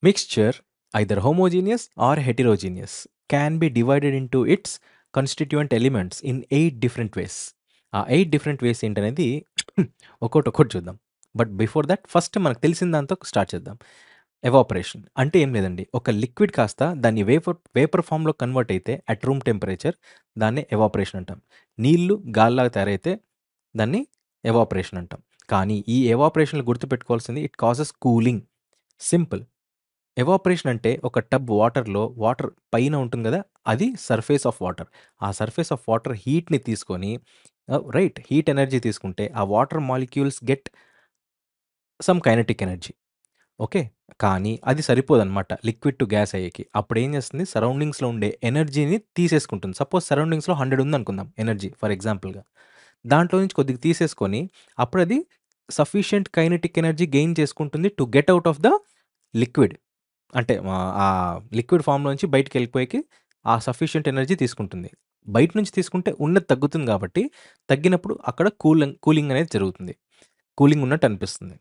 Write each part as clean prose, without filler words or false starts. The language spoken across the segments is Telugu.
Mixture, either homogeneous or heterogeneous, can be divided into its constituent elements in 8 different ways. ఆ 8 డిఫరెంట్ వేస్ ఏంటనేది ఒక్కోటి చూద్దాం. బట్ బిఫోర్ దట్ ఫస్ట్ మనకు తెలిసిన దాంతో స్టార్ట్ చేద్దాం. ఎవాపరేషన్ అంటే ఏం లేదండి. ఒక లిక్విడ్ కాస్త దాన్ని వేపర్ ఫామ్‌లో కన్వర్ట్ అయితే అట్ రూమ్ టెంపరేచర్ దాన్ని ఎవాపరేషన్ అంటాం. నీళ్లు గాలిలాగా తయారైతే దాన్ని ఎవాపరేషన్ అంటాం. కానీ ఈ ఎవాపరేషన్‌లో గుర్తుపెట్టుకోవాల్సింది it causes cooling. Simple. Evaporation అంటే ఒక టబ్ వాటర్ పైన ఉంటుంది కదా, అది సర్ఫేస్ ఆఫ్ వాటర్. ఆ సర్ఫేస్ ఆఫ్ వాటర్ హీట్ని తీసుకొని రైట్ హీట్ ఎనర్జీ తీసుకుంటే ఆ water molecules get some kinetic energy. Okay. కానీ అది సరిపోదనమాట లిక్విడ్ టు గ్యాస్ అయ్యేకి. అప్పుడు ఏం చేస్తుంది, సరౌండింగ్స్లో ఉండే ఎనర్జీని తీసేసుకుంటుంది. సపోజ్ సరౌండింగ్స్లో 100 ఉందనుకుందాం ఎనర్జీ ఫర్ ఎగ్జాంపుల్గా. దాంట్లో నుంచి కొద్దిగా తీసేసుకొని అప్పుడు అది సఫిషియంట్ కైనెటిక్ ఎనర్జీ గెయిన్ చేసుకుంటుంది to get out of the liquid. అంటే ఆ లిక్విడ్ ఫామ్‌లోంచి బయటికెళ్ళిపోయేకి ఆ సఫిషియంట్ ఎనర్జీ తీసుకుంటుంది. బయట నుంచి తీసుకుంటే ఉన్నది తగ్గుతుంది కాబట్టి, తగ్గినప్పుడు అక్కడ కూలింగ్ అనేది జరుగుతుంది. కూలింగ్ ఉన్నట్టు అనిపిస్తుంది.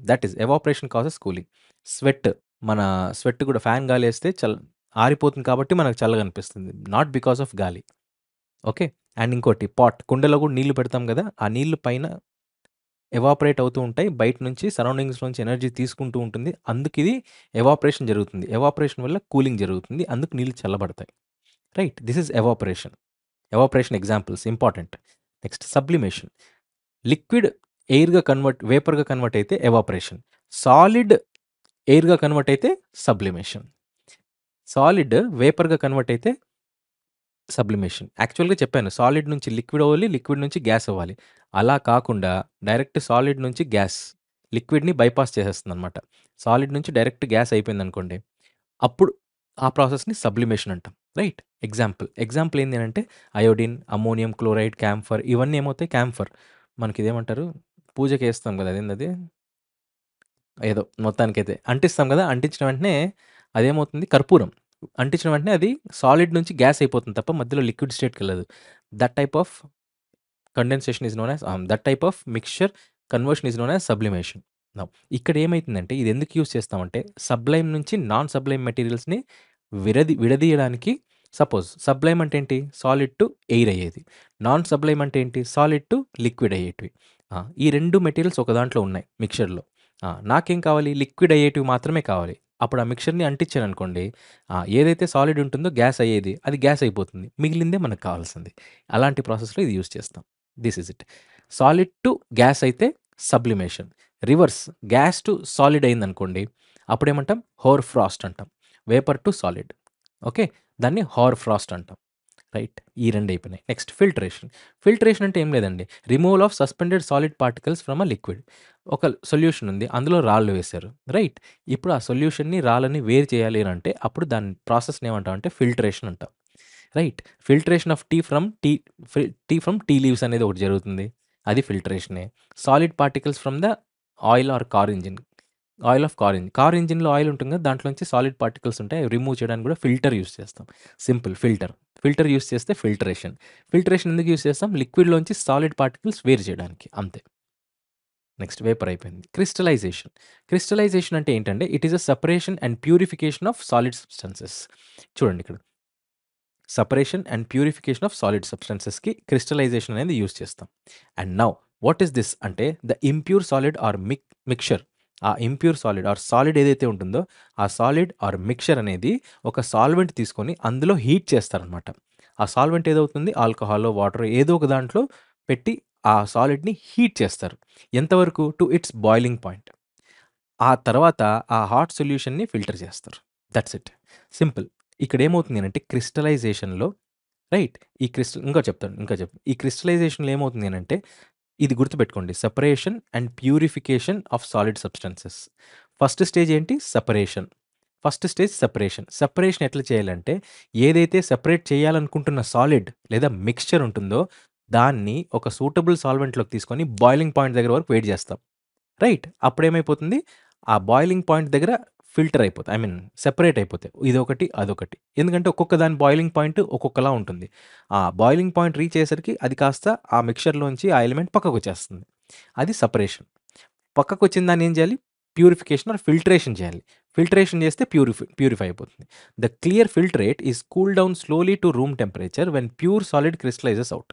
That is evaporation causes cooling. Sweat, మన స్వెట్ కూడా ఫ్యాన్ గాలేస్తే ఆరిపోతుంది కాబట్టి మనకు చల్లగా అనిపిస్తుంది. నాట్ బికాస్ ఆఫ్ గాలి. ఓకే. అండ్ ఇంకోటి కుండలో కూడా నీళ్లు పెడతాం కదా, ఆ నీళ్లు పైన ఎవాపరేట్ అవుతూ ఉంటాయి. బయట నుంచి సరౌండింగ్స్ నుంచి ఎనర్జీ తీసుకుంటూ ఉంటుంది. అందుకిది ఎవాపరేషన్ జరుగుతుంది. ఎవాపరేషన్ వల్ల కూలింగ్ జరుగుతుంది. అందుకు నీళ్ళు చల్లబడతాయి. Right. This is evaporation. Evaporation examples important. Next sublimation. Liquid వేపర్‌గా కన్వర్ట్ అయితే ఎవాపరేషన్. సాలిడ్ ఎయిర్‌గా కన్వర్ట్ అయితే సబ్లిమేషన్. సాలిడ్ వేపర్‌గా కన్వర్ట్ అయితే సబ్లిమేషన్. యాక్చువల్‌గా చెప్పాను, సాలిడ్ నుంచి లిక్విడ్ అవ్వాలి, లిక్విడ్ నుంచి గ్యాస్ అవ్వాలి. అలా కాకుండా డైరెక్ట్ సాలిడ్ నుంచి గ్యాస్, లిక్విడ్‌ని బైపాస్ చేసేస్తుందనమాట. సాలిడ్ నుంచి డైరెక్ట్ గ్యాస్ అయిపోయిందనుకోండి, అప్పుడు ఆ ప్రాసెస్‌ని సబ్లిమేషన్ అంటాం. రైట్. ఎగ్జాంపుల్ ఏంది అనంటే అయోడిన్, అమ్మోనియం క్లోరైడ్, క్యాంఫర్ ఇవన్నీ ఏమవుతాయి, క్యాంఫర్ మనకిదేమంటారు, పూజకేస్తాం కదా, అదేందది? ఏదో మొత్తానికైతే అంటిస్తాం కదా, అంటించిన వెంటనే అదేమవుతుంది, కర్పూరం. అంటించిన వెంటనే అది సాలిడ్ నుంచి గ్యాస్ అయిపోతుంది తప్ప మధ్యలో లిక్విడ్ స్టేట్‌కెళ్ళదు. That type of condensation is known as that type of mixture conversion is known as sublimation. Now ఇక్కడ ఏమైతుందంటే ఇది ఎందుకు యూజ్ చేస్తామంటే సబ్లైమ్ నుంచి నాన్ సబ్లైమ్ మెటీరియల్స్‌ని విడదీయడానికి. సపోజ్ సబ్లైమ్ అంటే ఏంటి, సాలిడ్ టు ఎయిర్ అయ్యేది. నాన్ సబ్లైమ్ అంటే ఏంటి, సాలిడ్ టు లిక్విడ్ అయ్యేటివి. ఈ 2 మెటీరియల్స్ ఒక దాంట్లో ఉన్నాయి మిక్స్చర్‌లో. నాకేం కావాలి, లిక్విడ్ అయ్యేటివి మాత్రమే కావాలి. అప్పుడు ఆ మిక్స్చర్‌ని అంటించాననుకోండి, ఏదైతే సాలిడ్ ఉంటుందో గ్యాస్ అయ్యేది, అది గ్యాస్ అయిపోతుంది. మిగిలిందే మనకు కావాల్సింది. అలాంటి ప్రాసెస్‌లో ఇది యూజ్ చేస్తాం. This is it. Solid to gas అయితే sublimation. Reverse, gas to solid అయిందనుకోండి, అప్పుడేమంటాం, హోర్ ఫ్రాస్ట్ అంటాం. Vapour to solid. ఓకే. దాన్ని హోర్ ఫ్రాస్ట్ అంటాం. రైట్. ఈ 2 అయిపోయినాయి. Next filtration. ఫిల్ట్రేషన్ అంటే ఏం లేదండి, removal of suspended solid particles from a liquid. ఒక సొల్యూషన్ ఉంది, అందులో రాళ్ళు వేశారు. రైట్. ఇప్పుడు ఆ సొల్యూషన్‌ని, రాళ్ళని వేరు చేయాలి అని అంటే అప్పుడు దాని ప్రాసెస్‌ని ఏమంటామంటే ఫిల్ట్రేషన్ అంటాం. Right. Filtration of tea from tea leaves అనేది ఒకటి జరుగుతుంది. అది ఫిల్ట్రేషనే. Solid particles from the oil or car ఇంజిన్‌లో ఆయిల్ ఉంటుంది కదా, దాంట్లోంచి సాలిడ్ పార్టికల్స్ ఉంటాయి. అవి రిమూవ్ చేయడానికి కూడా ఫిల్టర్ యూజ్ చేస్తాం. Simple filter. ఫిల్టర్ యూజ్ చేస్తే ఫిల్టరేషన్. ఫిల్టరేషన్ ఎందుకు యూజ్ చేస్తాం, లిక్విడ్‌లోంచి సాలిడ్ పార్టికల్స్ వేరు చేయడానికి అంతే. నెక్స్ట్ వేపర్ అయిపోయింది. క్రిస్టలైజేషన్ అంటే ఏంటంటే it is a separation and purification of solid substances. చూడండి ఇక్కడ, separation and purification of solid సబ్స్టెన్సెస్‌కి క్రిస్టలైజేషన్ అనేది యూజ్ చేస్తాం. And now what is this అంటే the impure solid or mixture. ఆ ఇంప్యూర్ సాలిడ్ ఆర్ సాలిడ్ ఏదైతే ఉంటుందో ఆ సాలిడ్ ఆర్ మిక్చర్ అనేది ఒక సాల్వెంట్ తీసుకొని అందులో హీట్ చేస్తారనమాట. ఆ సాల్వెంట్ ఏదవుతుంది, ఆల్కహాలో, వాటరో ఏదో ఒక దాంట్లో పెట్టి ఆ సాలిడ్‌ని హీట్ చేస్తారు. ఎంతవరకు, టు ఇట్స్ బాయిలింగ్ పాయింట్. ఆ తర్వాత ఆ హాట్ సొల్యూషన్‌ని ఫిల్టర్ చేస్తారు. That's it. సింపుల్. ఇక్కడేమవుతుంది అనంటే క్రిస్టలైజేషన్‌లో, రైట్. ఈ క్రిస్టలైజేషన్‌లో ఏమవుతుంది అనంటే ఇది గుర్తుపెట్టుకోండి, separation and purification of solid substances. First stage ఏంటి, సెపరేషన్. సెపరేషన్ ఎట్లా చేయాలంటే ఏదైతే సెపరేట్ చేయాలనుకుంటున్న సాలిడ్ లేదా మిక్స్చర్ ఉంటుందో దాన్ని ఒక సూటబుల్ సాల్వెంట్‌లోకి తీసుకొని బాయిలింగ్ పాయింట్ దగ్గర వరకు వెయిట్ చేస్తాం. రైట్. అప్పుడేమైపోతుంది, ఆ బాయిలింగ్ పాయింట్ దగ్గర ఫిల్టర్ అయిపోతాయి. ఐ మీన్ సెపరేట్ అయిపోతాయి. ఇదొకటి, అదొకటి. ఎందుకంటే ఒక్కొక్క దాని బాయిలింగ్ పాయింట్ ఒక్కొక్కలా ఉంటుంది. ఆ బాయిలింగ్ పాయింట్ రీచ్ అయ్యేసరికి అది కాస్త ఆ మిక్స్చర్‌లోంచి ఆ ఎలిమెంట్ పక్కకొచ్చేస్తుంది. అది సెపరేషన్. పక్కకొచ్చిన దాన్ని ఏం చేయాలి, ప్యూరిఫికేషన్ ఆర్ ఫిల్ట్రేషన్ చేయాలి. ఫిల్టరేషన్ చేస్తే ప్యూరిఫై అయిపోతుంది. The clear filtrate is cool down slowly to room temperature when pure solid crystallises out.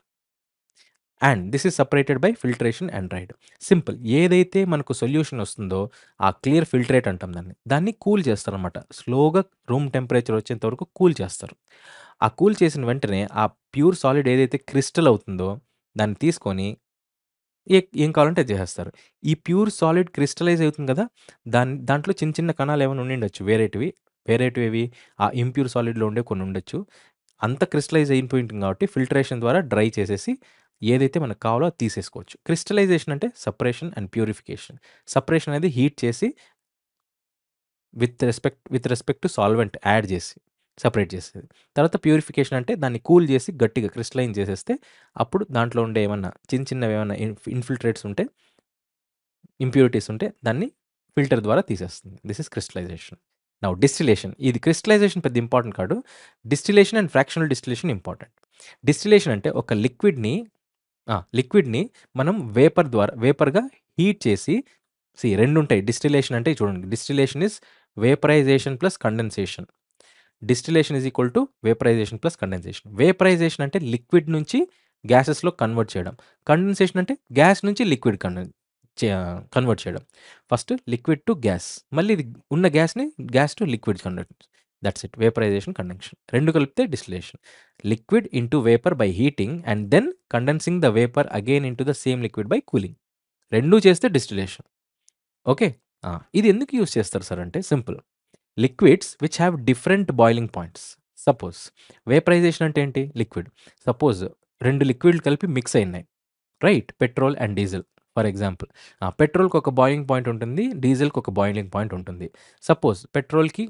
And this is separated by filtration and dried. Simple. ఏదైతే మనకు సొల్యూషన్ వస్తుందో ఆ క్లియర్ ఫిల్టరేట్ అంటాం దాన్ని కూల్ చేస్తారనమాట. స్లోగా రూమ్ టెంపరేచర్ వచ్చేంత వరకు కూల్ చేస్తారు. ఆ కూల్ చేసిన వెంటనే ఆ ప్యూర్ సాలిడ్ ఏదైతే క్రిస్టల్ అవుతుందో దాన్ని తీసుకొని ఏం కావాలంటే అది చేసేస్తారు. ఈ ప్యూర్ సాలిడ్ క్రిస్టలైజ్ అవుతుంది కదా! దాంట్లో చిన్న చిన్న కణాలు ఏమైనా ఉండిండొచ్చు వేరేటివేవి ఆ ఇంప్యూర్ సాలిడ్‌లో ఉండే కొన్ని ఉండొచ్చు. అంత క్రిస్టలైజ్ అయిపోయి ఉంటుంది కాబట్టి ఫిల్టరేషన్ ద్వారా డ్రై చేసేసి ఏదైతే మనకు కావాలో అది తీసేసుకోవచ్చు. క్రిస్టలైజేషన్ అంటే సెపరేషన్ అండ్ ప్యూరిఫికేషన్. సెపరేషన్ అనేది హీట్ చేసి with respect to solvent add చేసి సెపరేట్ చేసేది. తర్వాత ప్యూరిఫికేషన్ అంటే దాన్ని కూల్ చేసి గట్టిగా క్రిస్టలైన్ చేసేస్తే అప్పుడు దాంట్లో ఉండే ఏమన్నా చిన్నవి ఏమన్నా ఇన్ఫిల్ట్రేట్స్ ఉంటే ఇంప్యూరిటీస్ ఉంటే దాన్ని ఫిల్టర్ ద్వారా తీసేస్తుంది. This is crystallization. Now distillation. ఇది క్రిస్టలైజేషన్ పెద్ద ఇంపార్టెంట్ కాదు. Distillation and fractional distillation important. Distillation అంటే ఒక లిక్విడ్‌ని మనం వేపర్‌గా హీట్ చేసి రెండుంటాయి. డిస్టిలేషన్ అంటే చూడండి. Distillation is vaporization plus condensation. Distillation is equal to vaporization plus condensation. Vaporization అంటే లిక్విడ్ నుంచి గ్యాసెస్‌లో కన్వర్ట్ చేయడం. కండెన్సేషన్ అంటే గ్యాస్ నుంచి లిక్విడ్ కన్వర్ట్ చేయడం. First liquid to gas. మళ్ళీ ఇది ఉన్న gas to liquid convert. That's it. Vaporization, condensation. 2 కలిపితే distillation. Liquid into vapour by heating and then condensing the vapour again into the same liquid by cooling. 2 చేస్తే డిస్టిలేషన్. ఓకే. ఇది ఎందుకు యూజ్ చేస్తారు సార్ అంటే simple. Liquids which have different boiling points. Suppose vaporisation అంటే ఏంటి? లిక్విడ్. సపోజ్ 2 లిక్విడ్లు కలిపి మిక్స్ అయినాయి. Right? Petrol and diesel for example. పెట్రోల్‌కి ఒక బాయిలింగ్ పాయింట్ ఉంటుంది. డీజిల్‌కి ఒక బాయిలింగ్ పాయింట్ ఉంటుంది. సపోజ్ పెట్రోల్‌కి,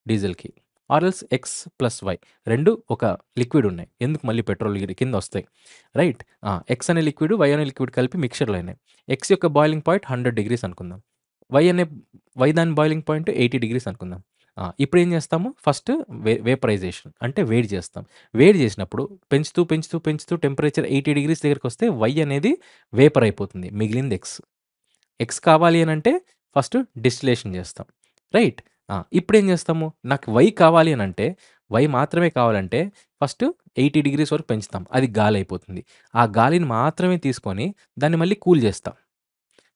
డీజిల్‌కి or else x plus y 2 ఒక లిక్విడ్ ఉన్నాయి. ఎందుకు మళ్ళీ పెట్రోల్ కింద వస్తాయి. రైట్? ఎక్స్ అనే లిక్విడ్, వై అనే లిక్విడ్ కలిపి మిక్చర్‌లో అయినాయి. ఎక్స్ యొక్క బాయిలింగ్ పాయింట్ 100 డిగ్రీస్ అనుకుందాం. వై దాని బాయిలింగ్ పాయింట్ 80 డిగ్రీస్ అనుకుందాం. ఇప్పుడు ఏం చేస్తాము? ఫస్ట్ వేపరైజేషన్ అంటే వేడి చేస్తాం. వేడి చేసినప్పుడు పెంచుతూ టెంపరేచర్ 80 డిగ్రీస్ దగ్గరికొస్తే వై అనేది వేపర్ అయిపోతుంది. మిగిలింది ఎక్స్. ఎక్స్ కావాలి అనంటే ఫస్ట్ డిస్టిలేషన్ చేస్తాం. రైట్? ఇప్పుడేం చేస్తాము? నాకు వై కావాలి అనంటే, వై మాత్రమే కావాలంటే ఫస్ట్ 80 డిగ్రీస్ వరకు పెంచుతాం. అది గాలయిపోతుంది. ఆ గాలిని మాత్రమే తీసుకొని దాన్ని మళ్ళీ కూల్ చేస్తాం.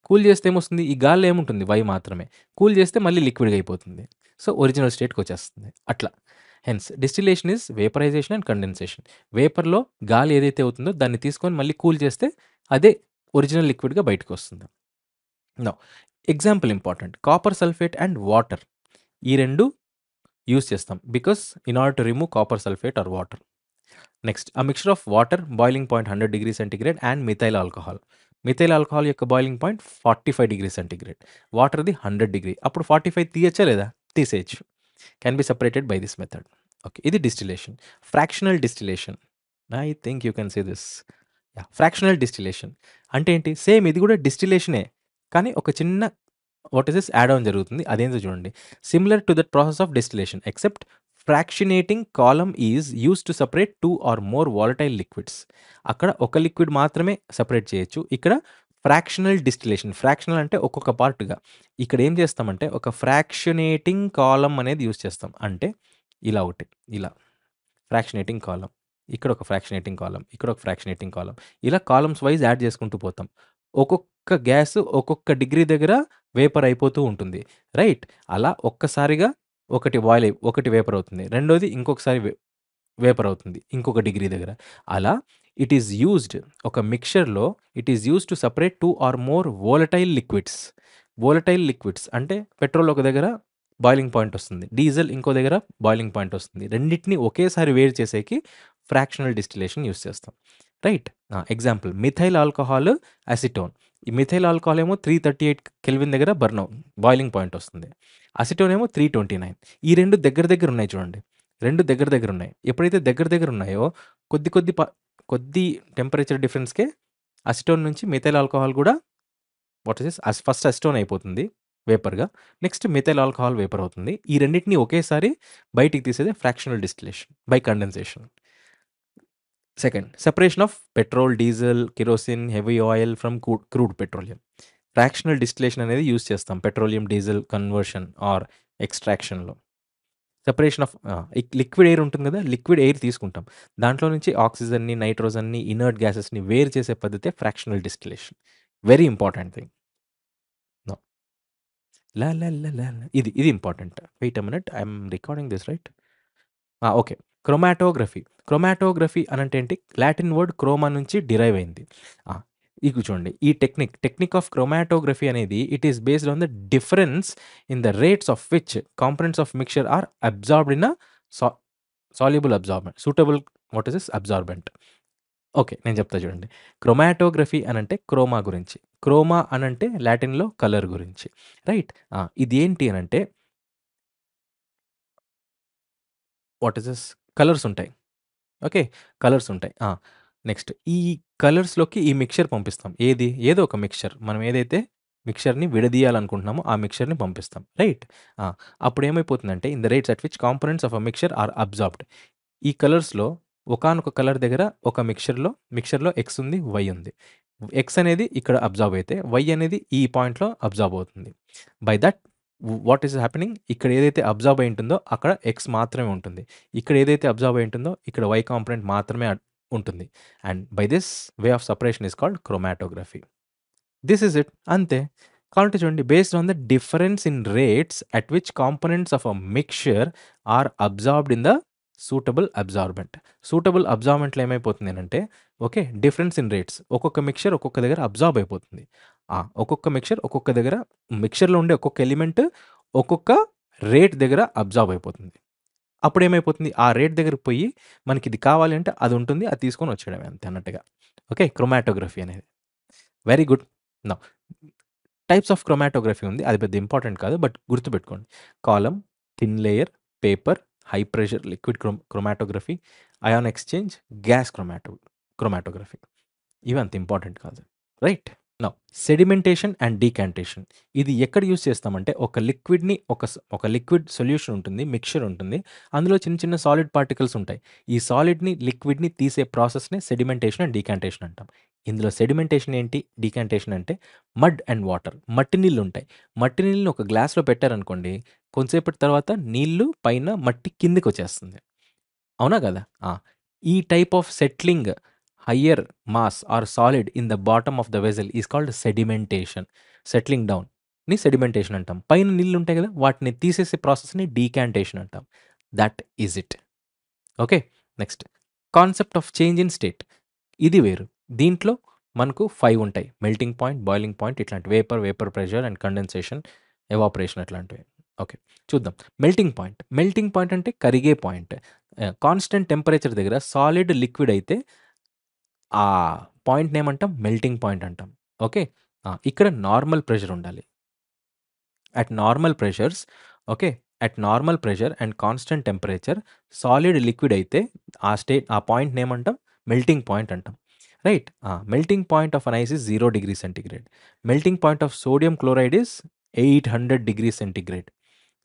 కూల్ చేస్తే ఏమొస్తుంది? ఈ గాలిలో ఏముంటుంది? వై మాత్రమే. కూల్ చేస్తే మళ్ళీ లిక్విడ్‌గా అయిపోతుంది. సో, ఒరిజినల్ స్టేట్‌కొచ్చేస్తుంది. అట్లా. Hence distillation is vaporisation and condensation. వేపర్‌లో గాలి ఏదైతే అవుతుందో దాన్ని తీసుకొని మళ్ళీ కూల్ చేస్తే అదే ఒరిజినల్ లిక్విడ్‌గా బయటకొస్తుంది. Now example important. Copper sulphate and water. ఈ 2 యూజ్ చేస్తాం. Because in order to remove copper sulphate or water. Next a mixture of water boiling point 100 degree centigrade and methyl alcohol. Methyl alcohol యొక్క బాయిలింగ్ పాయింట్ 45 డిగ్రీ సెంటిగ్రేడ్. వాటర్‌ది 100 డిగ్రీ. అప్పుడు 45 తీయచ్చా లేదా? తీసేయొచ్చు. Can be separated by this method. Okay. ఇది distillation. Fractional distillation. I think you can say this. Fractional distillation అంటే ఏంటి? సేమ్ ఇది కూడా డిస్టిలేషనే. కానీ ఒక చిన్న what is this add on జరుగుతుంది. అదేంటో చూడండి. Similar to that process of distillation except fractionating column is used to separate 2 or more volatile liquids. అక్కడ ఒక లిక్విడ్ మాత్రమే సెపరేట్ చేయొచ్చు. ఇక్కడ ఫ్రాక్షనల్ డిస్టిలేషన్. ఫ్రాక్షనల్ అంటే ఒక్కొక్క పార్ట్‌గా. ఇక్కడ ఏం చేస్తామంటే ఒక ఫ్రాక్షనేటింగ్ కాలమ్ అనేది యూజ్ చేస్తాం. అంటే ఇలా ఒకటి, ఇలా ఫ్రాక్షనేటింగ్ కాలమ్. ఇక్కడ ఒక ఫ్రాక్షనేటింగ్ కాలమ్. ఇక్కడ ఒక ఫ్రాక్షనేటింగ్ కాలమ్. ఇలా కాలమ్స్ వైస్ యాడ్ చేసుకుంటూ పోతాం. ఒక్కొక్క గ్యాస్ ఒక్కొక్క డిగ్రీ దగ్గర వేపర్ అయిపోతూ ఉంటుంది. రైట్? అలా ఒక్కసారిగా ఒకటి వేపర్ అవుతుంది. రెండోది ఇంకొకసారి వేపర్ అవుతుంది. ఇంకొక డిగ్రీ దగ్గర. అలా ఇట్ ఈస్ యూజ్డ్ ఒక మిక్స్చర్‌లో it is used to separate 2 or more volatile liquids. Volatile liquids అంటే పెట్రోల్ ఒక దగ్గర బాయిలింగ్ పాయింట్ వస్తుంది. డీజిల్ ఇంకో దగ్గర బాయిలింగ్ పాయింట్ వస్తుంది. రెండిటిని ఒకేసారి వేడి చేసేకి ఫ్రాక్షనల్ డిస్టిలేషన్ యూజ్ చేస్తాం. Right? Example methyl alcohol, acetone. ఈ మిథైల్ ఆల్కహాల్ ఏమో 338 కెల్విన్ దగ్గర బాయిలింగ్ పాయింట్ వస్తుంది. అసిటోన్ ఏమో 329. ఈ 2 దగ్గర ఉన్నాయి చూడండి. 2 దగ్గర ఉన్నాయి. ఎప్పుడైతే దగ్గర ఉన్నాయో కొద్ది టెంపరేచర్ డిఫరెన్స్‌కే అసిటోన్ నుంచి మిథైల్ ఆల్కహాల్ కూడా what is this? First acetone అయిపోతుంది వేపర్‌గా. నెక్స్ట్ మిథైల్ ఆల్కహాల్ వేపర్ అవుతుంది. ఈ రెండిటిని ఒకేసారి బయటికి తీసేదే fractional distillation by condensation. Second separation of petrol, diesel, kerosene, heavy oil from crude petroleum. Fractional distillation అనేది యూజ్ చేస్తాం పెట్రోలియం, డీజిల్ కన్వర్షన్ ఆర్ ఎక్స్ట్రాక్షన్‌లో. సెపరేషన్ ఆఫ్ లిక్విడ్ ఎయిర్ ఉంటుంది కదా! లిక్విడ్ ఎయిర్ తీసుకుంటాం. దాంట్లో నుంచి ఆక్సిజన్‌ని, నైట్రోజన్‌ని, ఇనర్ట్ గ్యాసెస్‌ని వేరు చేసే పద్ధతే fractional distillation. Very important thing. No. లా లా లా లా లా. ఇది important. Wait a minute. I am recording this right? Okay. Chromatography. Chromatography అనంటే ఏంటి? లాటిన్ వర్డ్ క్రోమా నుంచి డిరైవ్ అయింది. ఆ! ఇగో చూడండి. ఈ టెక్నిక్ ఆఫ్ క్రోమాటోగ్రఫీ అనేది it is based on the difference in the rates of which components of mixture are absorbed in a సా soluble absorbent. Suitable what is this? అబ్సార్బెంట్. Okay. నేను చెప్తా చూడండి. క్రోమాటోగ్రఫీ అనంటే క్రోమా గురించి. క్రోమా అనంటే లాటిన్‌లో కలర్ గురించి. రైట్? ఇదేంటి అనంటే వాట్ ఇస్ దిస్? కలర్స్ ఉంటాయి. ఓకే. కలర్స్ ఉంటాయి. నెక్స్ట్ ఈ కలర్స్‌లోకి ఈ మిక్స్చర్ పంపిస్తాం. ఏదో ఒక మిక్స్చర్. మనం ఏదైతే మిక్స్చర్‌ని విడదీయాలనుకుంటున్నామో ఆ మిక్స్చర్‌ని పంపిస్తాం. రైట్? ఆ! అప్పుడేమైపోతుందంటే in the rates at which components of a mixture are absorbed. ఈ కలర్స్‌లో ఒకానొక కలర్ దగ్గర ఒక మిక్స్చర్‌లో ఎక్స్ ఉంది, వై ఉంది. ఎక్స్ అనేది ఇక్కడ అబ్సార్బ్ అయితే, వై అనేది ఈ పాయింట్‌లో అబ్సార్బ్ అవుతుంది. By that what is happening? ఇక్కడ ఏదైతే అబ్సార్బ్ అయి ఉంటుందో అక్కడ ఎక్స్ మాత్రమే ఉంటుంది. ఇక్కడ ఏదైతే అబ్సార్బ్ అయి ఉంటుందో ఇక్కడ వై కాంపోనెంట్ మాత్రమే ఉంటుంది. And by this way of separation is called chromatography. This is it. అంతే. కావాలంటే చూడండి based on the difference in rates at which components of a mixture are absorbed in the suitable absorbent. Suitable అబ్సార్బెంట్‌లో ఏమైపోతుంది అనంటే ఓకే. Difference in rates. ఒక్కొక్క మిక్స్చర్ ఒక్కొక్క దగ్గర అబ్సార్బ్ అయిపోతుంది. ఒక్కొక్క మిక్స్చర్ ఒక్కొక్క దగ్గర మిక్స్చర్‌లో ఉండే ఒక్కొక్క ఎలిమెంట్ ఒక్కొక్క రేట్ దగ్గర అబ్సార్బ్ అయిపోతుంది. అప్పుడేమైపోతుంది? ఆ రేట్ దగ్గరికి పోయి మనకిది కావాలి అంటే అది ఉంటుంది. అది తీసుకొని వచ్చేయడమే అంతే అన్నట్టుగా. ఓకే. క్రోమాటోగ్రఫీ అనేది. Very good. Now types of chromatography ఉంది. అది పెద్ద ఇంపార్టెంట్ కాదు. బట్ గుర్తుపెట్టుకోండి. Column, thin layer, paper, high pressure liquid chromatography, ion exchange, gas chromatography. ఇవి అంత ఇంపార్టెంట్ కాదు. Right? Now sedimentation and decantation. ఇది ఎక్కడ యూజ్ చేస్తామంటే ఒక లిక్విడ్‌ని ఒక లిక్విడ్ సొల్యూషన్ ఉంటుంది. మిక్స్చర్ ఉంటుంది. అందులో చిన్న చిన్న సాలిడ్ పార్టికల్స్ ఉంటాయి. ఈ సాలిడ్‌ని, లిక్విడ్‌ని తీసే ప్రాసెస్‌నే సెడిమెంటేషన్ అండ్ డీకాంటేషన్ అంటాం. ఇందులో సెడిమెంటేషన్ ఏంటి? డీకాంటేషన్ అంటే మడ్ అండ్ వాటర్. మట్టి నీళ్లుంటాయి. మట్టి నీళ్ళని ఒక గ్లాస్‌లో పెట్టారనుకోండి, కొంతసేపటి తర్వాత నీళ్లు పైన మట్టి కిందకొచ్చేస్తుంది. అవునా గదా! ఈ type of settling higher mass or solid in the bottom of the vessel is called sedimentation. Settling డౌన్‌ని సెడిమెంటేషన్ అంటాం. పైన నీళ్లుంటాయి గదా! వాటిని తీసేసే ప్రాసెస్‌ని డీకాంటేషన్ అంటాం. That is it. Okay. Next concept of change in state. ఇది వేరు. దీంట్లో మనకు 5 ఉంటాయి. మెల్టింగ్ పాయింట్, బాయిలింగ్ పాయింట్ ఇట్లాంటి vapour pressure and condensation, evaporation అట్లాంటివి. ఓకే. చూద్దాం. మెల్టింగ్ పాయింట్ అంటే కరిగే పాయింట్. కాన్స్టెంట్ టెంపరేచర్ దగ్గర సాలిడ్, లిక్విడ్ అయితే ఆ పాయింట్‌ని ఏమంటాం? మెల్టింగ్ పాయింట్ అంటాం. ఓకే. ఇక్కడ నార్మల్ ప్రెషర్ ఉండాలి. At normal pressures okay. At normal pressure and constant temperature solid, liquid అయితే ఆ పాయింట్‌ని ఏమంటాం? మెల్టింగ్ పాయింట్ అంటాం. Right? Melting point of an ice is 0 degree centigrade. Melting point of sodium chloride is 800 degree centigrade.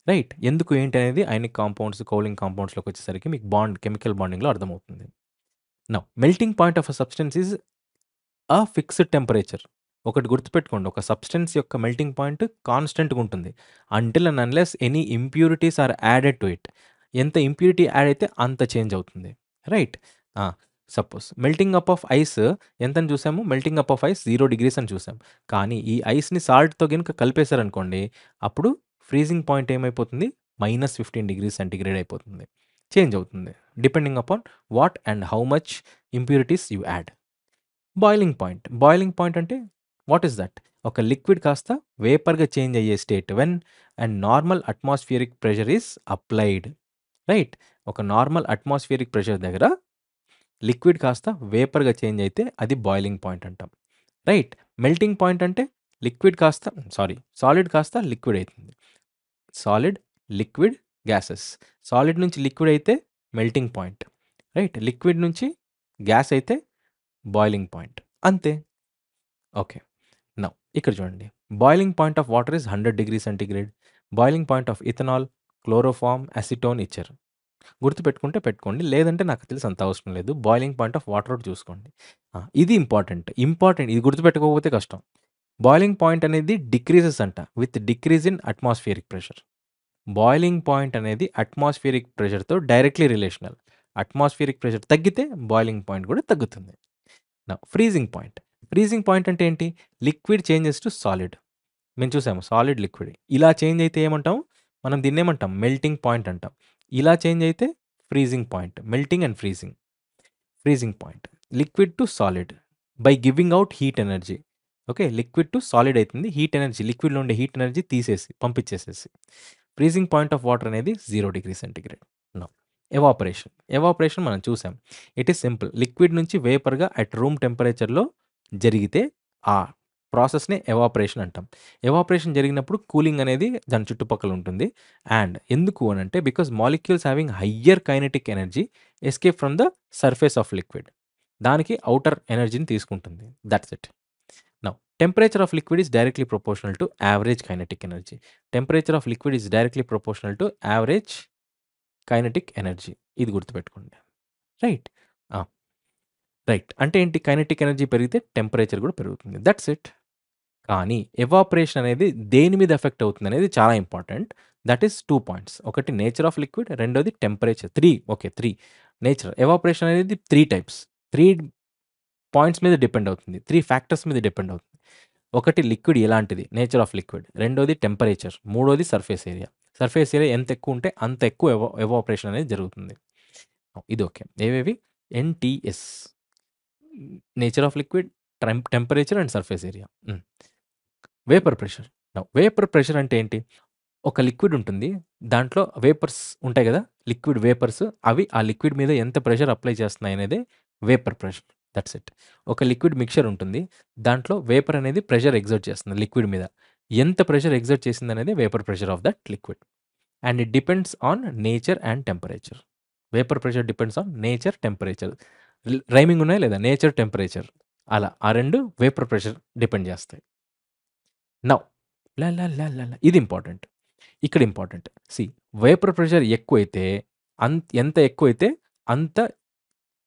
Right? ఎందుకు ఏంటి అనేది అయనిక్ కాంపౌండ్స్, కౌలింగ్ కాంపౌండ్స్‌లోకి వచ్చేసరికి మీకు కెమికల్ బాండింగ్‌లో అర్థమవుతుంది. Now melting point of a substance is fixed temperature. ఒకటి గుర్తుపెట్టుకోండి. ఒక సబ్స్టెన్స్ యొక్క మెల్టింగ్ పాయింట్ కాన్స్టెంట్‌గా ఉంటుంది. Until and unless any impurities are added to it. ఎంత ఇంప్యూరిటీ యాడ్ అయితే అంత చేంజ్ అవుతుంది. రైట్? ఆ! Suppose melting up of ice ఎంతని చూసాము? Melting up of ice 0 degrees అని చూసాం. కానీ ఈ ఐస్‌ని సాల్ట్‌తో గనుక కలిపేశారనుకోండి, అప్పుడు ఫ్రీజింగ్ పాయింట్ ఏమైపోతుంది? -15 డిగ్రీస్ సెంటిగ్రేడ్ అయిపోతుంది. చేంజ్ అవుతుంది. Depending upon what and how much impurities you add. Boiling point అంటే వాట్ ఈస్ దట్? ఒక లిక్విడ్ కాస్త వేపర్‌గా చేంజ్ అయ్యే state when and normal atmospheric pressure is applied. Right? ఒక నార్మల్ అట్మాస్ఫియరిక్ ప్రెషర్ దగ్గర లిక్విడ్ కాస్త వేపర్‌గా చేంజ్ అయితే అది బాయిలింగ్ పాయింట్ అంటాం. రైట్? మెల్టింగ్ పాయింట్ అంటే సాలిడ్ కాస్త లిక్విడ్ అయితుంది. Solid, liquid, gases. సాలిడ్ నుంచి లిక్విడ్ అయితే మెల్టింగ్ పాయింట్. రైట్? లిక్విడ్ నుంచి గ్యాస్ అయితే బాయిలింగ్ పాయింట్. అంతే. ఓకే. నౌ ఇక్కడ చూడండి. Boiling point of water is 100 degree centigrade. Boiling point of ethanol, chloroform, acetone ఇచ్చారు. గుర్తుపెట్టుకుంటే పెట్టుకోండి. లేదంటే నాకు తెలిసి అంత అవసరం లేదు. బాయిలింగ్ పాయింట్ ఆఫ్ వాటర్ ఒకటి చూసుకోండి. ఇది ఇంపార్టెంట్. ఇది గుర్తుపెట్టుకోకపోతే కష్టం. బాయిలింగ్ పాయింట్ అనేది డిక్రీజెస్ అంట with decrease in atmospheric pressure. Boiling point అనేది అట్మాస్ఫియరిక్ ప్రెషర్‌తో డైరెక్ట్‌లీ రిలేషనల్. అట్మాస్ఫియరిక్ ప్రెషర్ తగ్గితే బాయిలింగ్ పాయింట్ కూడా తగ్గుతుంది. Now freezing point. Freezing point అంటే ఏంటి? Liquid changes to solid. మేము చూసాము సాలిడ్, లిక్విడ్. ఇలా చేంజ్ అయితే ఏమంటాం? మనం దీన్నేమంటాం? మెల్టింగ్ పాయింట్ అంటాం. ఇలా చేంజ్ అయితే freezing point. Melting and freezing. Freezing point. Liquid to solid by giving out heat energy. Okay. Liquid to solid అయితుంది. హీట్ ఎనర్జీ, లిక్విడ్‌లో ఉండే హీట్ ఎనర్జీ తీసేసి, పంపించేసేసి. ఫ్రీజింగ్ పాయింట్ ఆఫ్ వాటర్ అనేది 0 degree centigrade. Now evaporation. Evaporation మనం చూసాం. It is simple. లిక్విడ్ నుంచి వేపర్‌గా అట్ రూమ్ టెంపరేచర్‌లో జరిగితే ఆ ప్రాసెస్‌నే ఎవాపరేషన్ అంటాం. ఎవాపరేషన్ జరిగినప్పుడు కూలింగ్ అనేది దాని చుట్టుపక్కల ఉంటుంది. అండ్ ఎందుకు అనంటే because molecules having higher kinetic energy escape from the surface of liquid. దానికి ఔటర్ ఎనర్జీని తీసుకుంటుంది. That's it. Now temperature of liquid is directly proportional to average kinetic energy. Temperature of liquid is directly proportional to average kinetic energy. ఇది గుర్తుపెట్టుకోండి. రైట్. ఆ! రైట్. అంటే ఏంటి? కైనెటిక్ ఎనర్జీ పెరిగితే టెంపరేచర్ కూడా పెరుగుతుంది. That's it. కానీ ఎవాపరేషన్ అనేది దేని మీద ఎఫెక్ట్ అవుతుందనేది చాలా ఇంపార్టెంట్. That is 2 points. ఒకటి నేచర్ ఆఫ్ లిక్విడ్, రెండోది టెంపరేచర్. 3 నేచర్. ఎవాపరేషన్ అనేది 3 టైప్స్. 3 పాయింట్స్ మీద డిపెండ్ అవుతుంది. 3 ఫ్యాక్టర్స్ మీద డిపెండ్ అవుతుంది. ఒకటి లిక్విడ్ ఎలాంటిది? Nature of liquid. రెండోది టెంపరేచర్. మూడోది సర్ఫేస్ ఏరియా. సర్ఫేస్ ఏరియా ఎంత ఎక్కువ ఉంటే అంత ఎక్కువ ఎవాపరేషన్ అనేది జరుగుతుంది. ఇది ఓకే. ఏవేవి? NTS. Nature of liquid, temperature and surface area. Vapour pressure. Vapour pressure అంటే ఏంటి? ఒక లిక్విడ్ ఉంటుంది. దాంట్లో వేపర్స్ ఉంటాయి గదా! లిక్విడ్ వేపర్స్ అవి ఆ లిక్విడ్ మీద ఎంత ప్రెషర్ అప్లై చేస్తున్నాయనేదే వేపర్ ప్రెషర్. That's it. ఒక లిక్విడ్ మిక్స్చర్ ఉంటుంది. దాంట్లో వేపర్ అనేది ప్రెషర్ ఎక్సర్ట్ చేస్తుంది లిక్విడ్ మీద. ఎంత ప్రెషర్ ఎక్సర్ట్ చేసిందనేది vapour pressure of that liquid. And it depends on nature and temperature. Vapour pressure depends on nature, temperature. Rhyming ఉన్నాయా లేదా? Nature, temperature. అలా ఆ 2 వేపర్ ప్రెషర్ డిపెండ్ చేస్తాయి. నౌ ల ల ల ల ల ఇది ఇంపార్టెంట్. ఇక్కడ ఇంపార్టెంట్. సీ వేపర్ ప్రెషర్ ఎక్కువైతే ఎంత ఎక్కువైతే అంత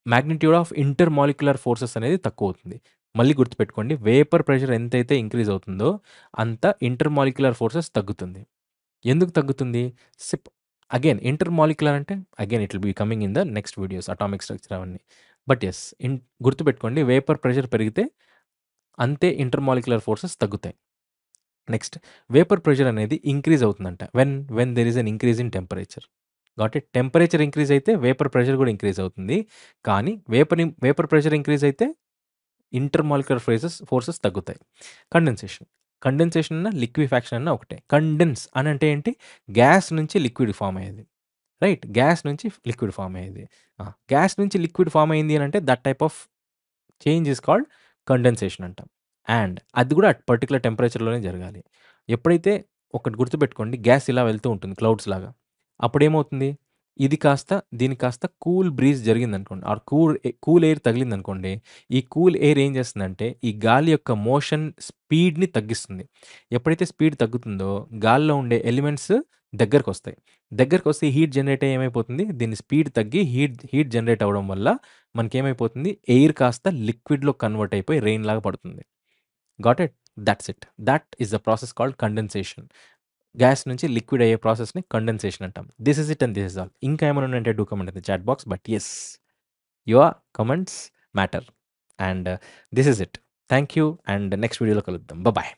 magnitude of inter molecular forces అనేది తక్కువవుతుంది. మళ్ళీ గుర్తుపెట్టుకోండి. వేపర్ ప్రెషర్ ఎంతైతే ఇంక్రీజ్ అవుతుందో అంత ఇంటర్ మాలిక్యులర్ ఫోర్సెస్ తగ్గుతుంది. ఎందుకు తగ్గుతుంది? సిప్ అగైన్ ఇంటర్ మాలిక్యులర్ అంటే again it will be coming in the next videos atomic structure అవన్నీ. బట్ యెస్ గుర్తుపెట్టుకోండి. వేపర్ ప్రెషర్ పెరిగితే అంతే ఇంటర్ మాలిక్యులర్ ఫోర్సెస్ తగ్గుతాయి. నెక్స్ట్ వేపర్ ప్రెషర్ అనేది ఇంక్రీజ్ అవుతుందంట. When there is an increase in temperature. Got it. Temperature increase అయితే వేపర్ ప్రెషర్ కూడా ఇంక్రీజ్ అవుతుంది. కానీ వేపర్ ప్రెషర్ ఇంక్రీజ్ అయితే ఇంటర్ మాలిక్యులర్ ఫోర్సెస్ తగ్గుతాయి. కండెన్సేషన్. కండెన్సేషన్ అన్నా, లిక్విఫాక్షన్ అన్నా ఒకటే. కండెన్స్ అని అంటే ఏంటి? గ్యాస్ నుంచి లిక్విడ్ ఫార్మ్ అయ్యేది. రైట్. గ్యాస్ నుంచి లిక్విడ్ ఫార్మ్ అయ్యేది. గ్యాస్ నుంచి లిక్విడ్ ఫార్మ్ అయింది అని అంటే that type of change is called condensation అంటాం. అండ్ అది కూడా అట్ పర్టిక్యులర్ టెంపరేచర్‌లోనే జరగాలి. ఎప్పుడైతే ఒకటి గుర్తుపెట్టుకోండి, గ్యాస్ ఇలా వెళ్తూ ఉంటుంది క్లౌడ్స్ లాగా. అప్పుడేమవుతుంది? ఇది కాస్త దీనికి కాస్త కూల్ బ్రీజ్ జరిగిందనుకోండి ఆర్ కూల్ ఎయిర్ తగిలిందనుకోండి. ఈ కూల్ ఎయిర్ ఏం చేస్తుందంటే ఈ గాలి యొక్క మోషన్ స్పీడ్‌ని తగ్గిస్తుంది. ఎప్పుడైతే స్పీడ్ తగ్గుతుందో గాలిలో ఉండే ఎలిమెంట్స్ దగ్గరకొస్తాయి. దగ్గరకొస్తే హీట్ జనరేట్ అయ్యి ఏమైపోతుంది? దీని స్పీడ్ తగ్గి హీట్ జనరేట్ అవ్వడం వల్ల మనకేమైపోతుంది? ఎయిర్ కాస్త లిక్విడ్‌లో కన్వర్ట్ అయిపోయి రెయిన్ లాగా పడుతుంది. Got it? That's it. That is the process called condensation. Gas నుంచి లిక్విడ్ అయ్యే ప్రాసెస్‌ని కండెన్సేషన్ అంటాం. This is it and this is all. ఇంకా ఏమైనా ఉన్నాయంటే do comment in the chat box. But yes, your comments matter. And this is it. Thank you and next వీడియోలో కలుద్దాం. బాయ్.